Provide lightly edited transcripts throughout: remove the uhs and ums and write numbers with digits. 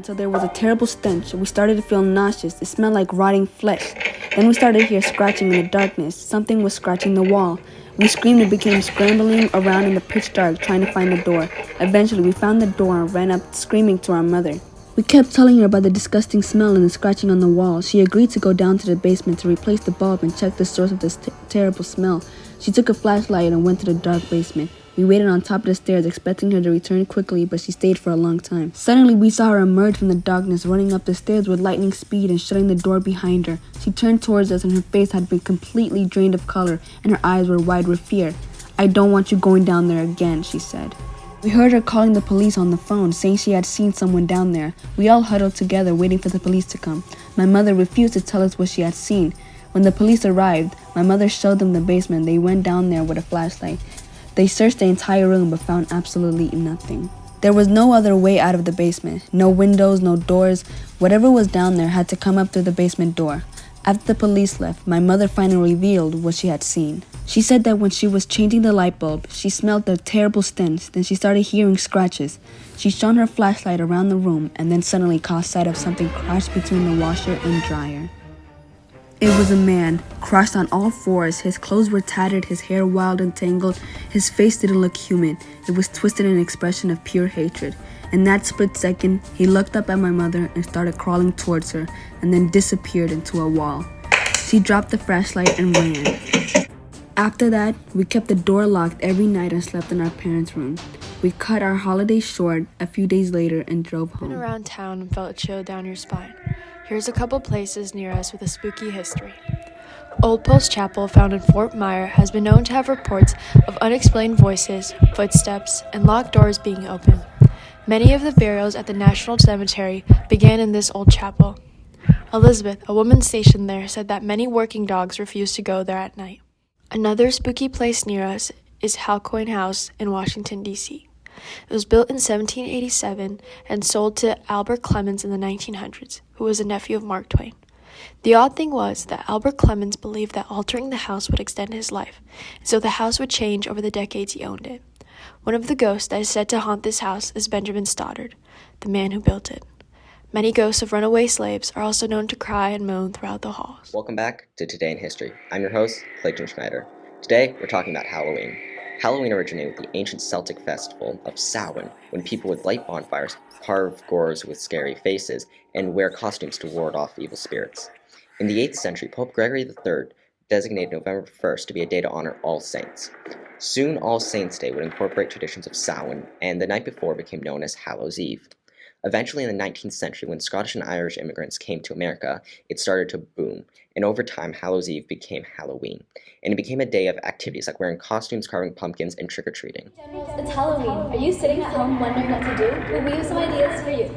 until there was a terrible stench. We started to feel nauseous. It smelled like rotting flesh. Then we started to hear scratching in the darkness. Something was scratching the wall. We screamed and began scrambling around in the pitch dark, trying to find the door. Eventually, we found the door and ran up screaming to our mother. We kept telling her about the disgusting smell and the scratching on the wall. She agreed to go down to the basement to replace the bulb and check the source of this terrible smell. She took a flashlight and went to the dark basement. We waited on top of the stairs, expecting her to return quickly, but she stayed for a long time. Suddenly, we saw her emerge from the darkness, running up the stairs with lightning speed and shutting the door behind her. She turned towards us, and her face had been completely drained of color, and her eyes were wide with fear. "I don't want you going down there again," she said. We heard her calling the police on the phone, saying she had seen someone down there. We all huddled together, waiting for the police to come. My mother refused to tell us what she had seen. When the police arrived, my mother showed them the basement. They went down there with a flashlight. They searched the entire room but found absolutely nothing. There was no other way out of the basement. No windows, no doors. Whatever was down there had to come up through the basement door. After the police left, my mother finally revealed what she had seen. She said that when she was changing the light bulb, she smelled the terrible stench. Then she started hearing scratches. She shone her flashlight around the room and then suddenly caught sight of something crouched between the washer and dryer. It was a man, crouched on all fours. His clothes were tattered, his hair wild and tangled. His face didn't look human. It was twisted in an expression of pure hatred. In that split second, he looked up at my mother and started crawling towards her, and then disappeared into a wall. She dropped the flashlight and ran. After that, we kept the door locked every night and slept in our parents' room. We cut our holiday short a few days later and drove home. Been around town and felt a chill down your spine. Here's a couple places near us with a spooky history. Old Post Chapel, found in Fort Myer, has been known to have reports of unexplained voices, footsteps, and locked doors being open. Many of the burials at the National Cemetery began in this old chapel. Elizabeth, a woman stationed there, said that many working dogs refused to go there at night. Another spooky place near us is Hallow House in Washington, D.C. It was built in 1787 and sold to Albert Clemens in the 1900s, who was a nephew of Mark Twain. The odd thing was that Albert Clemens believed that altering the house would extend his life, and so the house would change over the decades he owned it. One of the ghosts that is said to haunt this house is Benjamin Stoddard, the man who built it. Many ghosts of runaway slaves are also known to cry and moan throughout the halls. Welcome back to Today in History. I'm your host, Clayton Schneider. Today, we're talking about Halloween. Halloween originated with the ancient Celtic festival of Samhain, when people would light bonfires, carve gores with scary faces, and wear costumes to ward off evil spirits. In the 8th century, Pope Gregory III designated November 1st to be a day to honor All Saints. Soon, All Saints' Day would incorporate traditions of Samhain, and the night before became known as Hallows Eve. Eventually, in the 19th century, when Scottish and Irish immigrants came to America, it started to boom, and over time, Hallows Eve became Halloween. And it became a day of activities like wearing costumes, carving pumpkins, and trick-or-treating. It's Halloween. Are you sitting at home wondering what to do? Well, we have some ideas for you.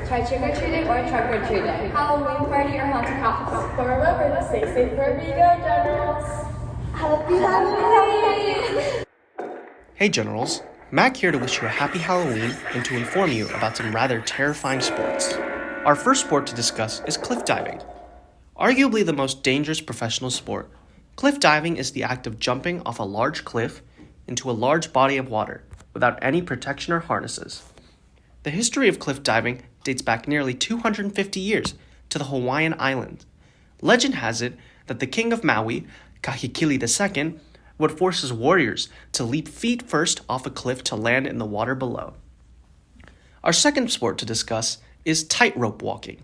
Try trick-or-treating or trunk-or-treating. Halloween party or haunted house. But remember to stay safe wherever you go, Generals. Happy Halloween! Hey Generals, Mac here to wish you a happy Halloween and to inform you about some rather terrifying sports. Our first sport to discuss is cliff diving. Arguably the most dangerous professional sport, cliff diving is the act of jumping off a large cliff into a large body of water without any protection or harnesses. The history of cliff diving dates back nearly 250 years to the Hawaiian Islands. Legend has it that the king of Maui, Kahekili II, would force his warriors to leap feet first off a cliff to land in the water below. Our second sport to discuss is tightrope walking.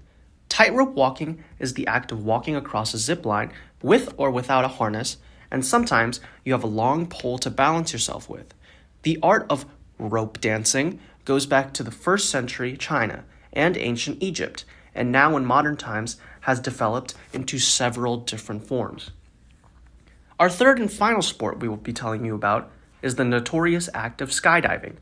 Tightrope walking is the act of walking across a zip line with or without a harness, and sometimes you have a long pole to balance yourself with. The art of rope dancing goes back to the 1st century China and ancient Egypt, and now in modern times has developed into several different forms. Our third and final sport we will be telling you about is the notorious act of skydiving.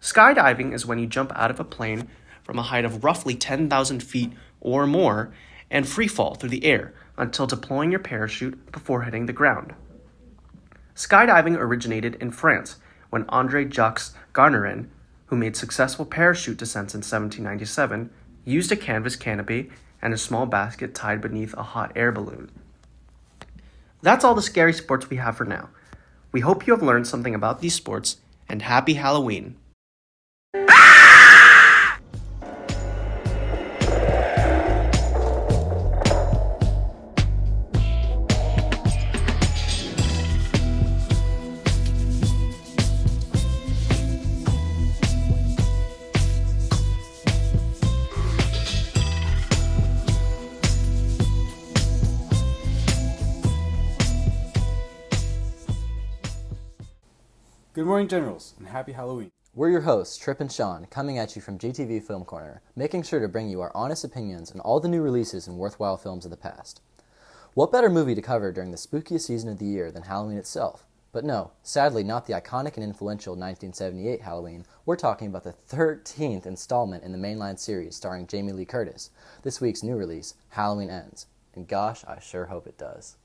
Skydiving is when you jump out of a plane from a height of roughly 10,000 feet or more and free fall through the air until deploying your parachute before hitting the ground. Skydiving originated in France when André Jacques Garnerin, who made successful parachute descents in 1797, used a canvas canopy and a small basket tied beneath a hot air balloon. That's all the scary sports we have for now. We hope you have learned something about these sports, and happy Halloween! Good morning, Generals, and happy Halloween. We're your hosts, Trip and Sean, coming at you from GTV Film Corner, making sure to bring you our honest opinions on all the new releases and worthwhile films of the past. What better movie to cover during the spookiest season of the year than Halloween itself? But no, sadly not the iconic and influential 1978 Halloween. We're talking about the 13th installment in the mainline series starring Jamie Lee Curtis, this week's new release, Halloween Ends. And gosh, I sure hope it does.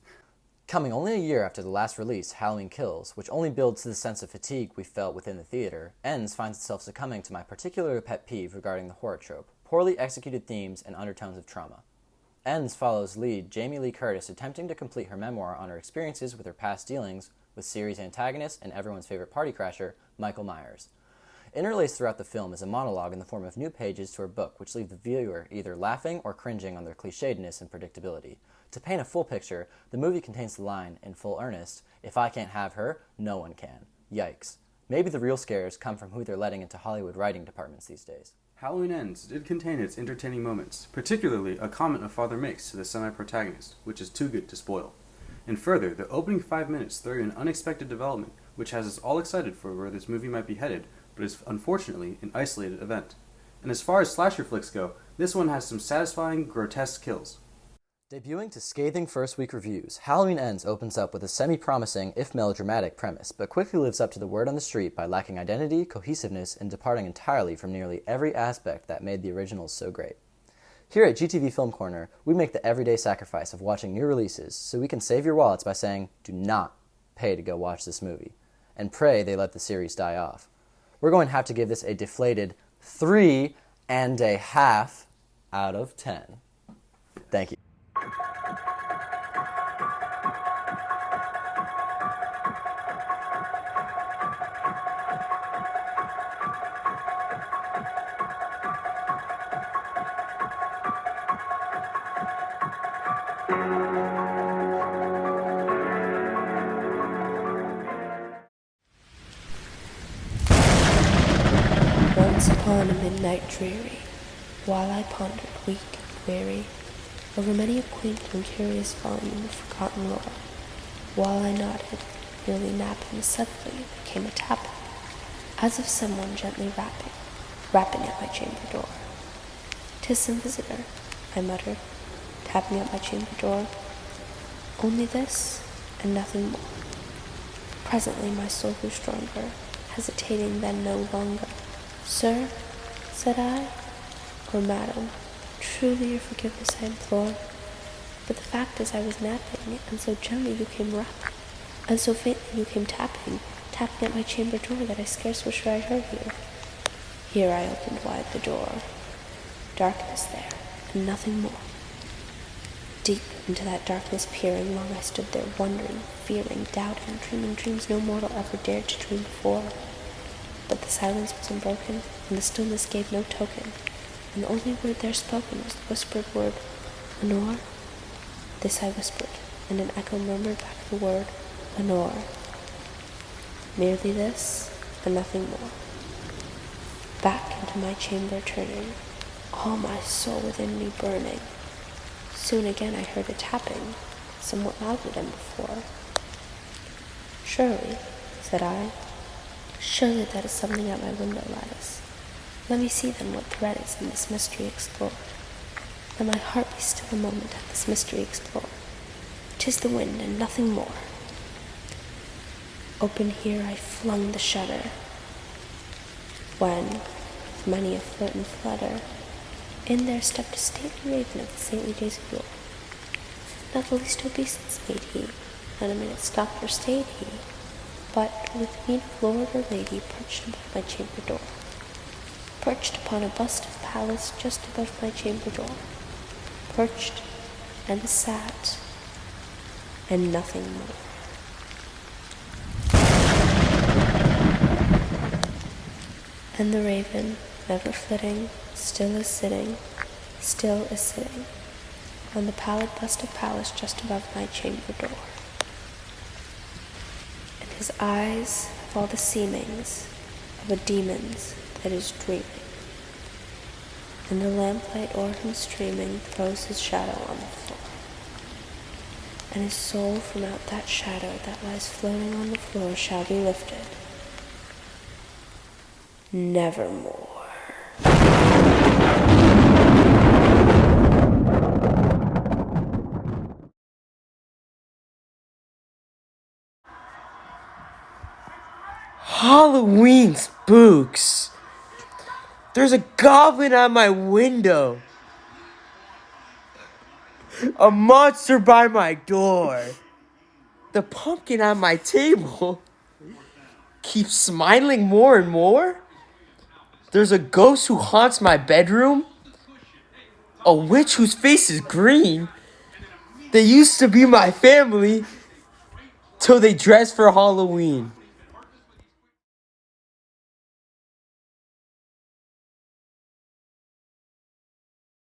Coming only a year after the last release, Halloween Kills, which only builds to the sense of fatigue we felt within the theater, Ends finds itself succumbing to my particular pet peeve regarding the horror trope, poorly executed themes and undertones of trauma. Ends follows lead Jamie Lee Curtis attempting to complete her memoir on her experiences with her past dealings with series antagonist and everyone's favorite party crasher, Michael Myers. Interlaced throughout the film is a monologue in the form of new pages to her book which leave the viewer either laughing or cringing on their clichédness and predictability. To paint a full picture, the movie contains the line, in full earnest, "If I can't have her, no one can." Yikes. Maybe the real scares come from who they're letting into Hollywood writing departments these days. Halloween Ends did contain its entertaining moments, particularly a comment a father makes to the semi-protagonist, which is too good to spoil. And further, the opening 5 minutes throw you an unexpected development, which has us all excited for where this movie might be headed, but is unfortunately an isolated event. And as far as slasher flicks go, this one has some satisfying, grotesque kills. Debuting to scathing first-week reviews, Halloween Ends opens up with a semi-promising, if melodramatic, premise, but quickly lives up to the word on the street by lacking identity, cohesiveness, and departing entirely from nearly every aspect that made the originals so great. Here at GTV Film Corner, we make the everyday sacrifice of watching new releases so we can save your wallets by saying, do not pay to go watch this movie, and pray they let the series die off. We're going to have to give this a deflated 3.5 out of 10. Thank you. Once upon a midnight dreary, while I pondered weak and weary over many a quaint and curious volume of forgotten lore, while I nodded, nearly napping, suddenly there came a tapping, as of someone gently rapping at my chamber door. "'Tis some visitor," I muttered, tapping at my chamber door. Only this, and nothing more. Presently my soul grew stronger, hesitating then no longer. "Sir," said I, "or madam, truly your forgiveness I implore. But the fact is I was napping, and so gently you came rapping, and so faintly you came tapping at my chamber door that I scarce was sure I heard you." Here I opened wide the door. Darkness there, and nothing more. Deep into that darkness peering, long I stood there wondering, fearing, doubting, dreaming dreams no mortal ever dared to dream before. But the silence was unbroken, and the stillness gave no token, and the only word there spoken was the whispered word, "Lenore?" This I whispered, and an echo murmured back the word, "Lenore." Merely this, and nothing more. Back into my chamber turning, all my soul within me burning. Soon again I heard a tapping, somewhat louder than before. "Surely," said I, "surely that is something at my window lattice. Let me see then what thread is in this mystery explored. Let my heart be still a moment at this mystery explored. 'Tis the wind and nothing more." Open here I flung the shutter, when, with many a flirt and flutter, in there stepped a stately raven of the saintly days of yore. Not the least obeisance made he, not a minute stopped or stayed he, but with mien of lord or lady perched above my chamber door, perched upon a bust of Pallas just above my chamber door, perched and sat, and nothing more. And the raven, never flitting, still is sitting, on the pallid bust of Pallas just above my chamber door. And his eyes have all the seemings of a demon's that is dreaming, and the lamplight o'er him streaming throws his shadow on the floor. And his soul from out that shadow that lies floating on the floor shall be lifted, nevermore. Halloween spooks. There's a goblin at my window. A monster by my door. The pumpkin at my table keeps smiling more and more. There's a ghost who haunts my bedroom. A witch whose face is green. They used to be my family till they dressed for Halloween.